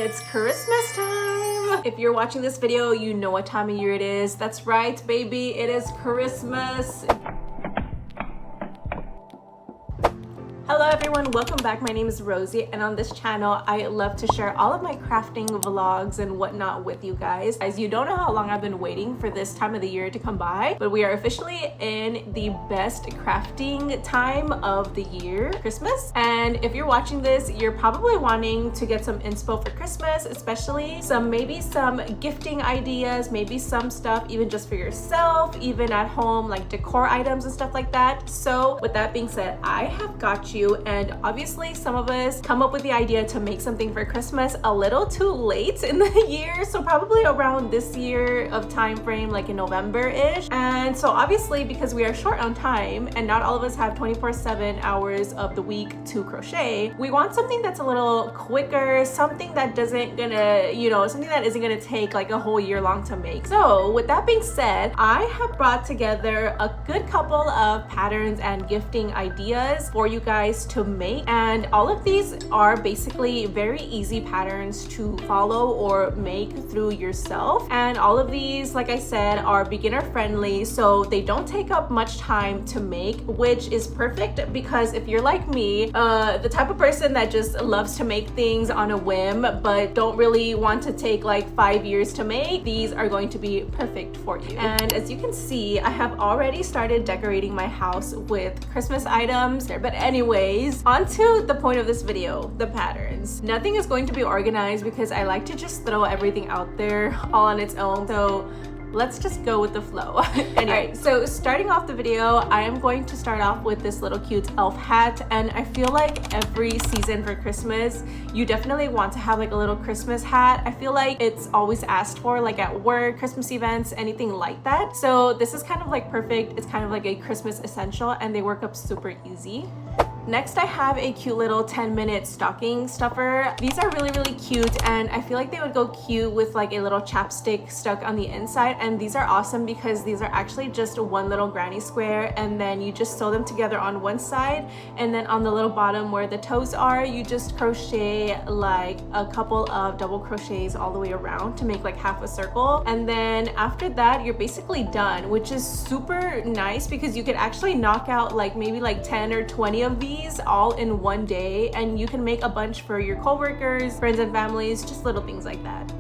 It's Christmas time! If you're watching this video, you know what time of year it is. That's right, baby, it is Christmas. Hello everyone, welcome back. My name is Rosie, and on this channel I love to share all of my crafting vlogs and whatnot with you guys. As you don't know how long I've been waiting for this time of the year to come by, but we are officially in the best crafting time of the year, Christmas. And if you're watching this, you're probably wanting to get some inspo for Christmas, especially maybe some gifting ideas, maybe some stuff even just for yourself, even at home, like decor items and stuff like that. So with that being said, I have got you. And obviously some of us come up with the idea to make something for Christmas a little too late in the year, so probably around this year of time frame, like in November-ish. And so obviously, because we are short on time and not all of us have 24/7 hours of the week to crochet, we want something that's a little quicker, something that isn't gonna take like a whole year long to make. So with that being said, I have brought together a good couple of patterns and gifting ideas for you guys to make, and all of these are basically very easy patterns to follow or make through yourself. And all of these, like I said, are beginner friendly, so they don't take up much time to make, which is perfect because if you're like me, the type of person that just loves to make things on a whim but don't really want to take like 5 years to make, these are going to be perfect for you. And as you can see, I have already started decorating my house with Christmas items. But anyways, on to the point of this video, the patterns. Nothing is going to be organized because I like to just throw everything out there all on its own. So let's just go with the flow. Anyway, so starting off the video, I am going to start off with this little cute elf hat. And I feel like every season for Christmas, you definitely want to have like a little Christmas hat. I feel like it's always asked for, like at work, Christmas events, anything like that. So this is kind of like perfect. It's kind of like a Christmas essential, and they work up super easy. Next, I have a cute little 10-minute stocking stuffer. These are really, really cute, and I feel like they would go cute with like a little chapstick stuck on the inside. And these are awesome because these are actually just one little granny square, and then you just sew them together on one side, and then on the little bottom where the toes are, you just crochet like a couple of double crochets all the way around to make like half a circle. And then after that, you're basically done, which is super nice because you could actually knock out like maybe like 10 or 20 of these all in one day, and you can make a bunch for your coworkers, friends and families, just little things like that.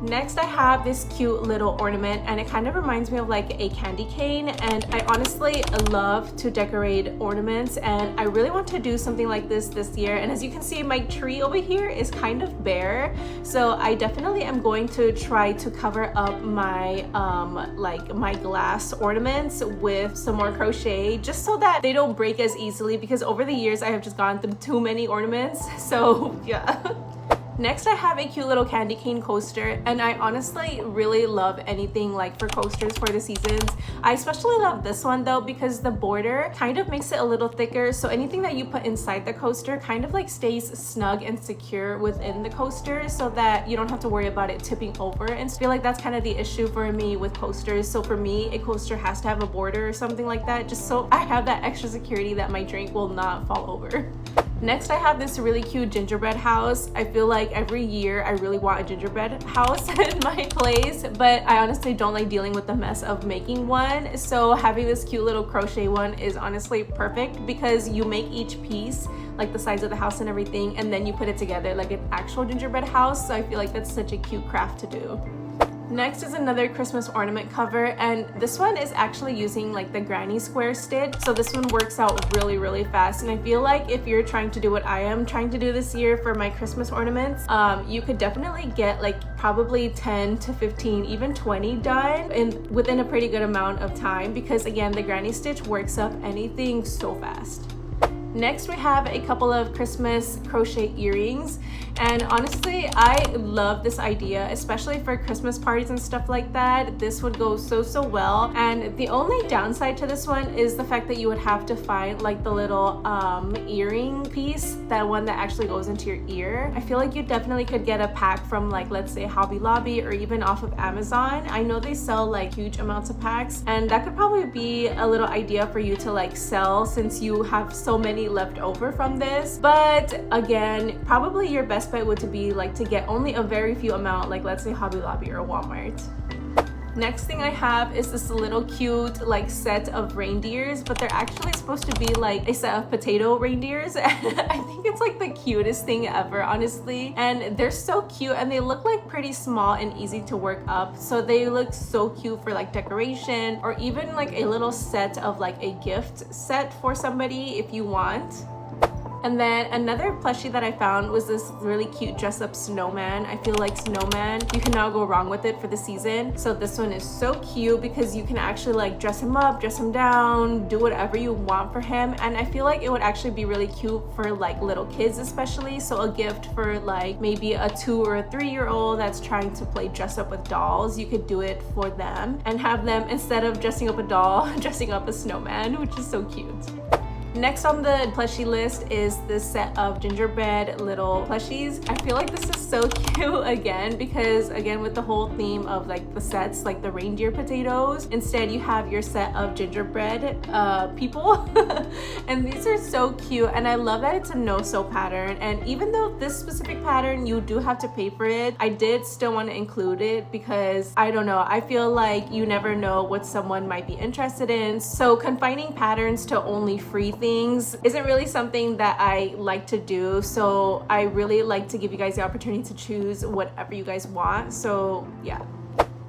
Next, I have this cute little ornament, and it kind of reminds me of like a candy cane, and I honestly love to decorate ornaments, and I really want to do something like this year. And as you can see, my tree over here is kind of bare, so I definitely am going to try to cover up my my glass ornaments with some more crochet, just so that they don't break as easily, because over the years I have just gone through too many ornaments. So yeah. Next, I have a cute little candy cane coaster, and I honestly really love anything like for coasters for the seasons. I especially love this one though because the border kind of makes it a little thicker, so anything that you put inside the coaster kind of like stays snug and secure within the coaster, so that you don't have to worry about it tipping over. And I feel like that's kind of the issue for me with coasters. So for me, a coaster has to have a border or something like that, just so I have that extra security that my drink will not fall over. Next, I have this really cute gingerbread house. I feel like every year I really want a gingerbread house in my place, but I honestly don't like dealing with the mess of making one. So having this cute little crochet one is honestly perfect because you make each piece, like the sides of the house and everything, and then you put it together like an actual gingerbread house. So I feel like that's such a cute craft to do. Next is another Christmas ornament cover, and this one is actually using like the granny square stitch, so this one works out really, really fast. And I feel like if you're trying to do what I am trying to do this year for my Christmas ornaments, you could definitely get like probably 10 to 15, even 20 done within a pretty good amount of time, because again, the granny stitch works up anything so fast. Next, we have a couple of Christmas crochet earrings, and honestly, I love this idea, especially for Christmas parties and stuff like that. This would go so well. And the only downside to this one is the fact that you would have to find like the little earring piece, that one that actually goes into your ear. I feel like you definitely could get a pack from like, let's say Hobby Lobby or even off of Amazon. I know they sell like huge amounts of packs, and that could probably be a little idea for you to like sell, since you have so many any left over from this. But again, probably your best bet would to be like to get only a very few amount, like let's say Hobby Lobby or Walmart. Next thing I have is this little cute like set of reindeers, but they're actually supposed to be like a set of potato reindeers. I think it's like the cutest thing ever, honestly. And they're so cute and they look like pretty small and easy to work up. So they look so cute for like decoration or even like a little set of like a gift set for somebody if you want. And then another plushie that I found was this really cute dress up snowman. I feel like snowman, you cannot go wrong with it for the season. So this one is so cute because you can actually like dress him up, dress him down, do whatever you want for him. And I feel like it would actually be really cute for like little kids especially. So a gift for like maybe a 2 or a 3-year-old that's trying to play dress up with dolls, you could do it for them and have them, instead of dressing up a doll, dressing up a snowman, which is so cute. Next on the plushie list is this set of gingerbread little plushies. I feel like this is so cute again because again with the whole theme of like the sets, like the reindeer potatoes, instead you have your set of gingerbread people. And these are so cute and I love that it's a no-sew pattern. And even though this specific pattern you do have to pay for it, I did still want to include it because I don't know, I feel like you never know what someone might be interested in. So confining patterns to only free things isn't really something that I like to do, so I really like to give you guys the opportunity to choose whatever you guys want. So yeah.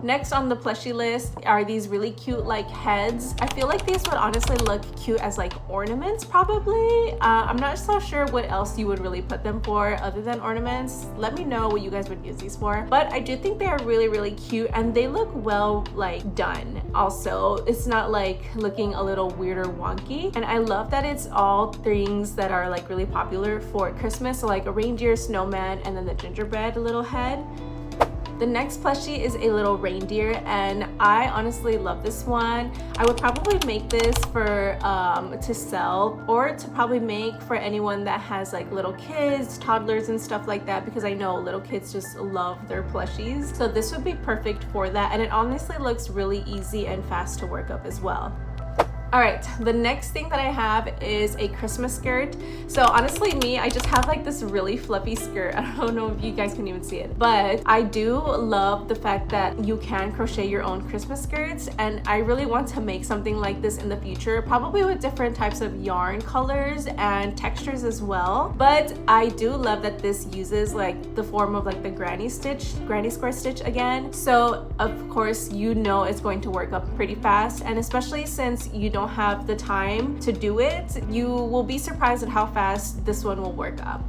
Next on the plushie list are these really cute like heads. I feel like these would honestly look cute as like ornaments probably. I'm not so sure what else you would really put them for other than ornaments. Let me know what you guys would use these for. But I do think they are really cute and they look well like done. Also, it's not like looking a little weird or wonky. And I love that it's all things that are like really popular for Christmas. So like a reindeer, snowman, and then the gingerbread little head. The next plushie is a little reindeer and I honestly love this one. I would probably make this for to sell or to probably make for anyone that has like little kids, toddlers and stuff like that, because I know little kids just love their plushies. So this would be perfect for that, and it honestly looks really easy and fast to work up as well. All right, the next thing that I have is a Christmas skirt. So honestly, I just have like this really fluffy skirt. I don't know if you guys can even see it, but I do love the fact that you can crochet your own Christmas skirts, and I really want to make something like this in the future, probably with different types of yarn colors and textures as well. But I do love that this uses like the form of like the granny square stitch again. So of course, you know it's going to work up pretty fast, and especially since you don't have the time to do it, you will be surprised at how fast this one will work up.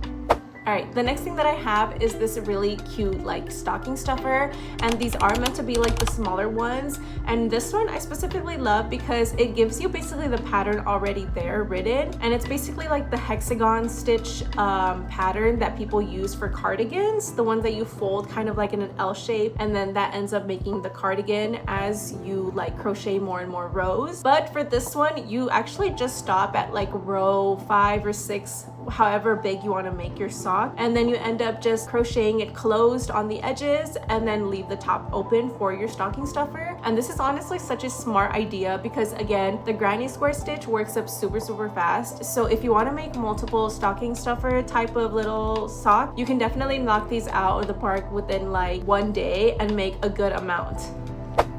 All right, the next thing that I have is this really cute like stocking stuffer, and these are meant to be like the smaller ones. And this one I specifically love because it gives you basically the pattern already there written, and it's basically like the hexagon stitch pattern that people use for cardigans, the ones that you fold kind of like in an L shape, and then that ends up making the cardigan as you like crochet more and more rows. But for this one, you actually just stop at like row 5 or 6, however big you want to make your sock, and then you end up just crocheting it closed on the edges and then leave the top open for your stocking stuffer. And this is honestly such a smart idea because again, the granny square stitch works up super fast. So if you want to make multiple stocking stuffer type of little sock, you can definitely knock these out of the park within like 1 day and make a good amount.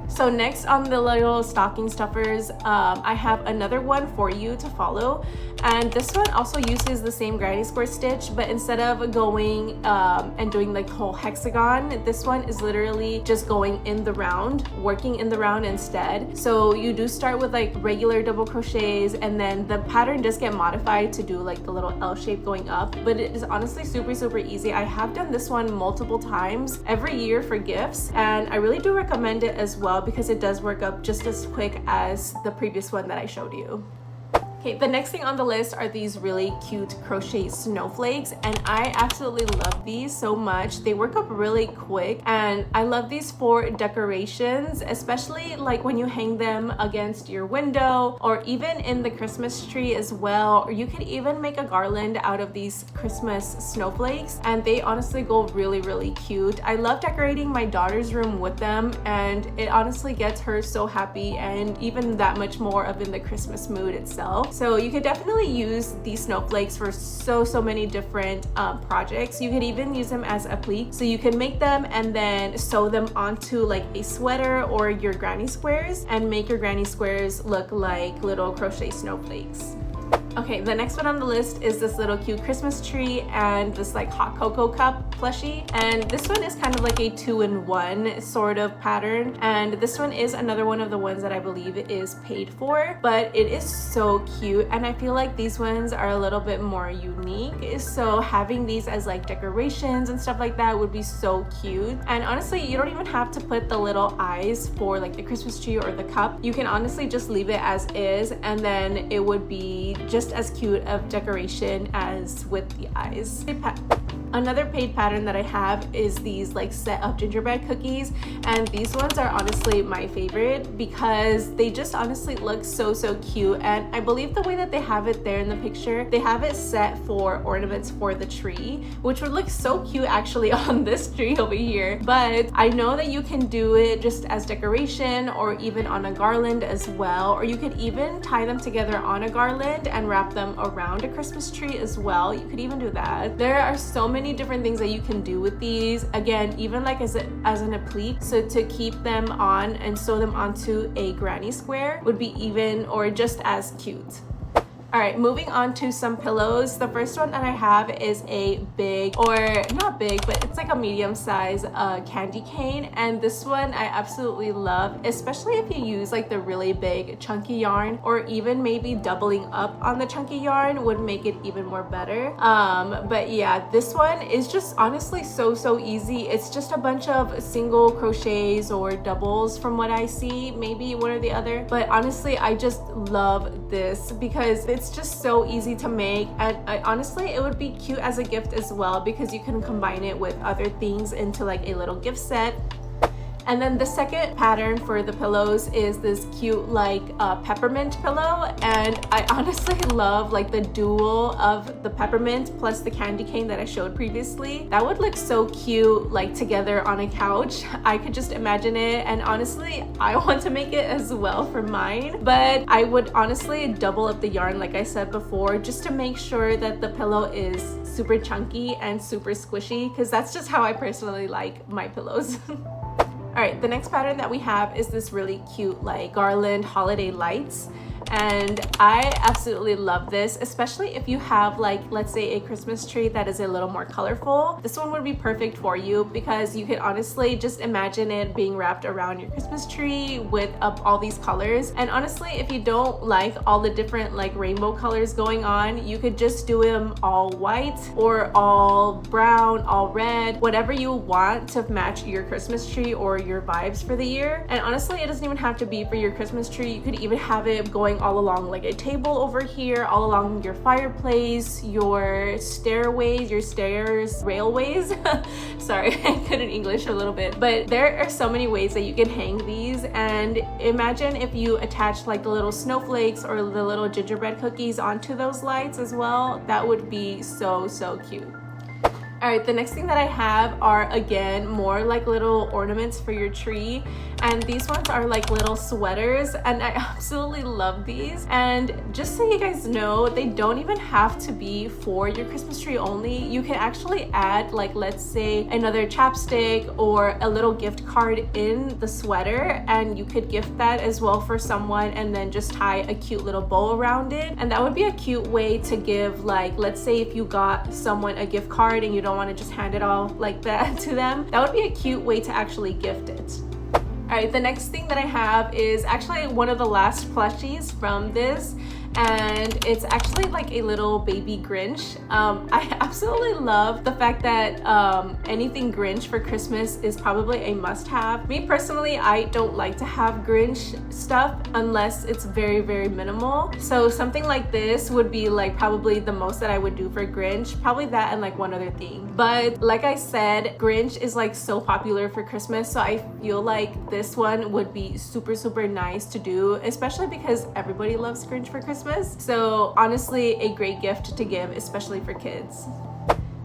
So next on the little stocking stuffers, I have another one for you to follow, and this one also uses the same granny square stitch, but instead of going and doing like the whole hexagon, this one is literally just going in the round, working in the round instead. So you do start with like regular double crochets, and then the pattern does get modified to do like the little L shape going up, but it is honestly super easy. I have done this one multiple times every year for gifts, and I really do recommend it as well because it does work up just as quick as the previous one that I showed you. Okay, the next thing on the list are these really cute crochet snowflakes, and I absolutely love these so much. They work up really quick, and I love these for decorations, especially like when you hang them against your window or even in the Christmas tree as well. Or you could even make a garland out of these Christmas snowflakes, and they honestly go really cute. I love decorating my daughter's room with them, and it honestly gets her so happy and even that much more up in the Christmas mood itself. So you could definitely use these snowflakes for so many different projects. You could even use them as applique. So you can make them and then sew them onto like a sweater or your granny squares and make your granny squares look like little crochet snowflakes. Okay, the next one on the list is this little cute Christmas tree and this like hot cocoa cup plushie. And this one is kind of like a 2-in-1 sort of pattern. And this one is another one of the ones that I believe is paid for, but it is so cute. And I feel like these ones are a little bit more unique. So having these as like decorations and stuff like that would be so cute. And honestly, you don't even have to put the little eyes for like the Christmas tree or the cup. You can honestly just leave it as is, and then it would be just as cute of decoration as with the eyes. Another paid pattern that I have is these like set of gingerbread cookies, and these ones are honestly my favorite because they just honestly look so cute. And I believe the way that they have it there in the picture, they have it set for ornaments for the tree, which would look so cute actually on this tree over here. But I know that you can do it just as decoration or even on a garland as well, or you could even tie them together on a garland and wrap them around a Christmas tree as well. You could even do that. There are so many different things that you can do with these, again, even like as an applique. So to keep them on and sew them onto a granny square would be even or just as cute. All right, moving on to some pillows. The first one that I have is a big, or not big, but it's like a medium size candy cane. And this one I absolutely love, especially if you use like the really big chunky yarn, or even maybe doubling up on the chunky yarn would make it even more better. But yeah, this one is just honestly so easy. It's just a bunch of single crochets or doubles from what I see, maybe one or the other. But honestly, I just love this because it's just so easy to make, and honestly it would be cute as a gift as well because you can combine it with other things into like a little gift set. And then the second pattern for the pillows is this cute like peppermint pillow, and I honestly love like the dual of the peppermint plus the candy cane that I showed previously. That would look so cute like together on a couch. I could just imagine it, and honestly I want to make it as well for mine, but I would honestly double up the yarn like I said before, just to make sure that the pillow is super chunky and super squishy, because that's just how I personally like my pillows. All right, the next pattern that we have is this really cute like garland holiday lights. And I absolutely love this, especially if you have like, let's say a Christmas tree that is a little more colorful. This one would be perfect for you because you could honestly just imagine it being wrapped around your Christmas tree with all these colors. And honestly, if you don't like all the different like rainbow colors going on, you could just do them all white or all brown, all red, whatever you want to match your Christmas tree or your vibes for the year. And honestly, it doesn't even have to be for your Christmas tree. You could even have it going all along like a table over here, all along your fireplace, your stairways, your stairs, railways. Sorry, I couldn't English a little bit, but there are so many ways that you can hang these. And imagine if you attach like the little snowflakes or the little gingerbread cookies onto those lights as well. That would be so cute. All right, the next thing that I have are again more like little ornaments for your tree, and these ones are like little sweaters, and I absolutely love these. And just so you guys know, they don't even have to be for your Christmas tree only. You can actually add like, let's say another chapstick or a little gift card in the sweater, and you could gift that as well for someone, and then just tie a cute little bow around it. And that would be a cute way to give, like, let's say if you got someone a gift card and you don't want to just hand it off like that to them, that would be a cute way to actually gift it. All right, the next thing that I have is actually one of the last plushies from this, and it's actually like a little baby Grinch. I absolutely love the fact that anything Grinch for Christmas is probably a must-have. Me personally, I don't like to have Grinch stuff unless it's very minimal. So something like this would be like probably the most that I would do for Grinch. Probably that and like one other thing. But like I said, Grinch is like so popular for Christmas, so I feel like this one would be super nice to do, especially because everybody loves Grinch for Christmas. So honestly, a great gift to give, especially for kids.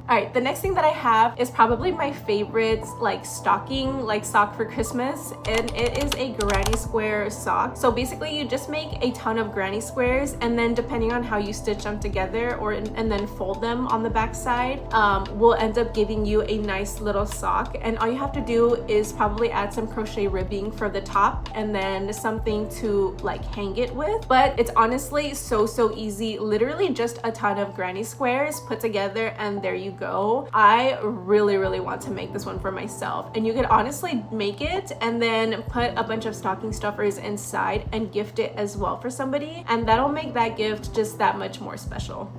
All All right, the next thing that I have is probably my favorite like stocking, like sock for Christmas, and it is a granny square sock. So basically you just make a ton of granny squares, and then depending on how you stitch them together and then fold them on the back side, will end up giving you a nice little sock. And all you have to do is probably add some crochet ribbing for the top and then something to like hang it with. But it's honestly so easy, literally just a ton of granny squares put together, and there you go. I really want to make this one for myself, and you could honestly make it and then put a bunch of stocking stuffers inside and gift it as well for somebody, and that'll make that gift just that much more special.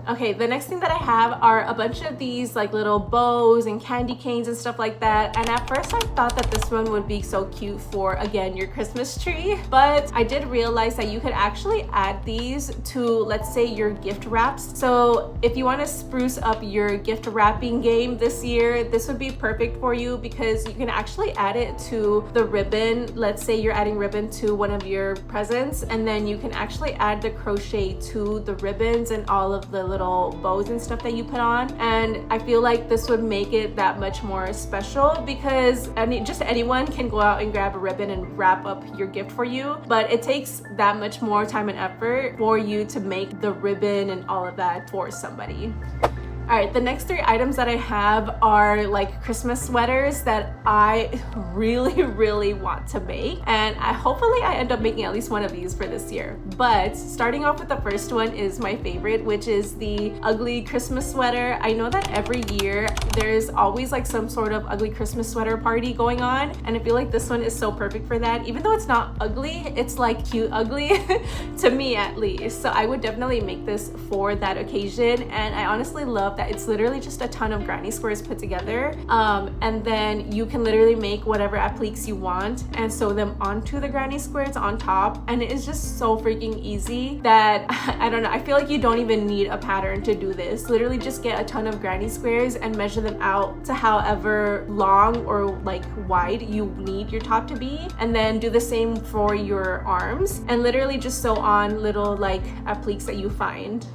Okay, the next thing that I have are a bunch of these like little bows and candy canes and stuff like that. And at first I thought that this one would be so cute for, again, your Christmas tree. But I did realize that you could actually add these to, let's say, your gift wraps. So if you want to spruce up your gift wrapping game this year, this would be perfect for you because you can actually add it to the ribbon. Let's say you're adding ribbon to one of your presents, and then you can actually add the crochet to the ribbons and all of the little bows and stuff that you put on. And I feel like this would make it that much more special because just anyone can go out and grab a ribbon and wrap up your gift for you, but it takes that much more time and effort for you to make the ribbon and all of that for somebody. All right, the next 3 items that I have are like Christmas sweaters that I really want to make, and hopefully I end up making at least one of these for this year. But starting off with the first one is my favorite, which is the ugly Christmas sweater. I know that every year there's always like some sort of ugly Christmas sweater party going on, and I feel like this one is so perfect for that. Even though it's not ugly, it's like cute ugly to me at least. So I would definitely make this for that occasion, and I honestly love that it's literally just a ton of granny squares put together, and then you can literally make whatever appliques you want and sew them onto the granny squares on top, and it is just so freaking easy that I don't know, I feel like you don't even need a pattern to do this. Literally just get a ton of granny squares and measure them out to however long or like wide you need your top to be, and then do the same for your arms and literally just sew on little like appliques that you find.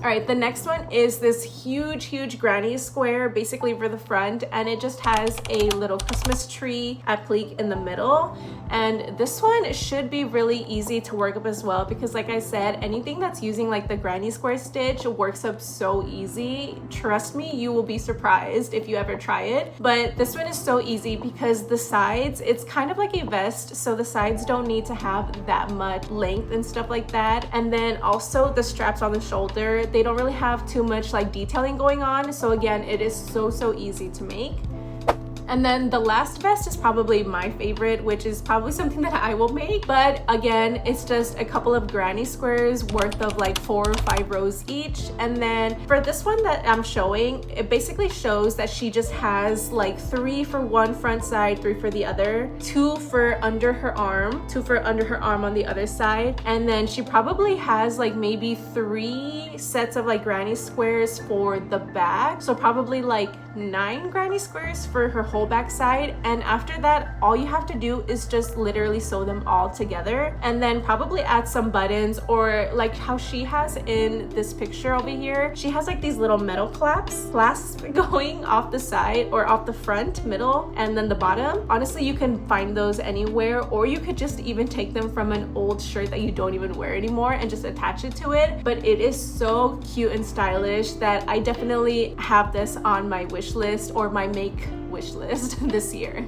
All right, the next one is this huge granny square basically for the front, and it just has a little Christmas tree applique in the middle. And this one should be really easy to work up as well because, like I said, anything that's using like the granny square stitch works up so easy. Trust me, you will be surprised if you ever try it. But this one is so easy because the sides, it's kind of like a vest, so the sides don't need to have that much length and stuff like that. And then also the straps on the shoulder, they don't really have too much like detailing going on. So again, it is so easy to make. And then the last vest is probably my favorite, which is probably something that I will make. But again, it's just a couple of granny squares worth of like 4 or 5 rows each. And then for this one that I'm showing, it basically shows that she just has like 3 for one front side, 3 for the other, 2 for under her arm, 2 for under her arm on the other side. And then she probably has like maybe 3 sets of like granny squares for the back. So probably like 9 granny squares for her whole back side. And after that, all you have to do is just literally sew them all together, and then probably add some buttons, or like how she has in this picture over here, she has like these little metal clasps going off the side or off the front, middle, and then the bottom. Honestly, you can find those anywhere, or you could just even take them from an old shirt that you don't even wear anymore and just attach it to it. But it is so cute and stylish that I definitely have this on my wish list, or my make wish list this year.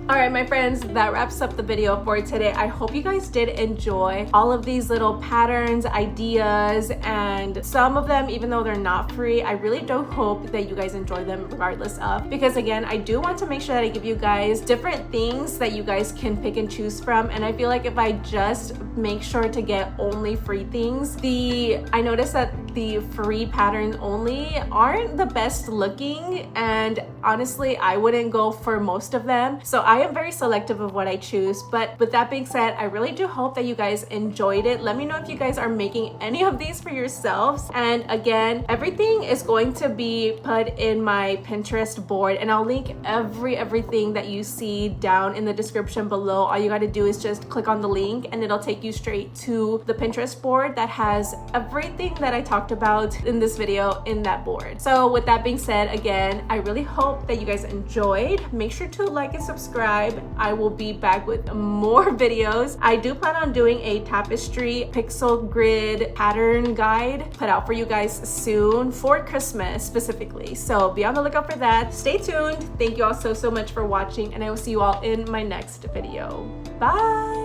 All right, my friends, that wraps up the video for today. I hope you guys did enjoy all of these little patterns, ideas, and some of them, even though they're not free, I really do hope that you guys enjoy them regardless of, because again, I do want to make sure that I give you guys different things that you guys can pick and choose from. And I feel like if I just make sure to get only free things, I noticed that the free patterns only aren't the best looking, and honestly, I wouldn't go for most of them. So I am very selective of what I choose. But with that being said, I really do hope that you guys enjoyed it. Let me know if you guys are making any of these for yourselves. And again, everything is going to be put in my Pinterest board, and I'll link everything that you see down in the description below. All you got to do is just click on the link and it'll take you straight to the Pinterest board that has everything that I talked talked about in this video in that board. So with that being said, again, I really hope that you guys enjoyed. Make sure to like and subscribe. I will be back with more videos. I do plan on doing a tapestry pixel grid pattern guide put out for you guys soon for Christmas specifically. So be on the lookout for that. Stay tuned. Thank you all so much for watching, and I will see you all in my next video. Bye.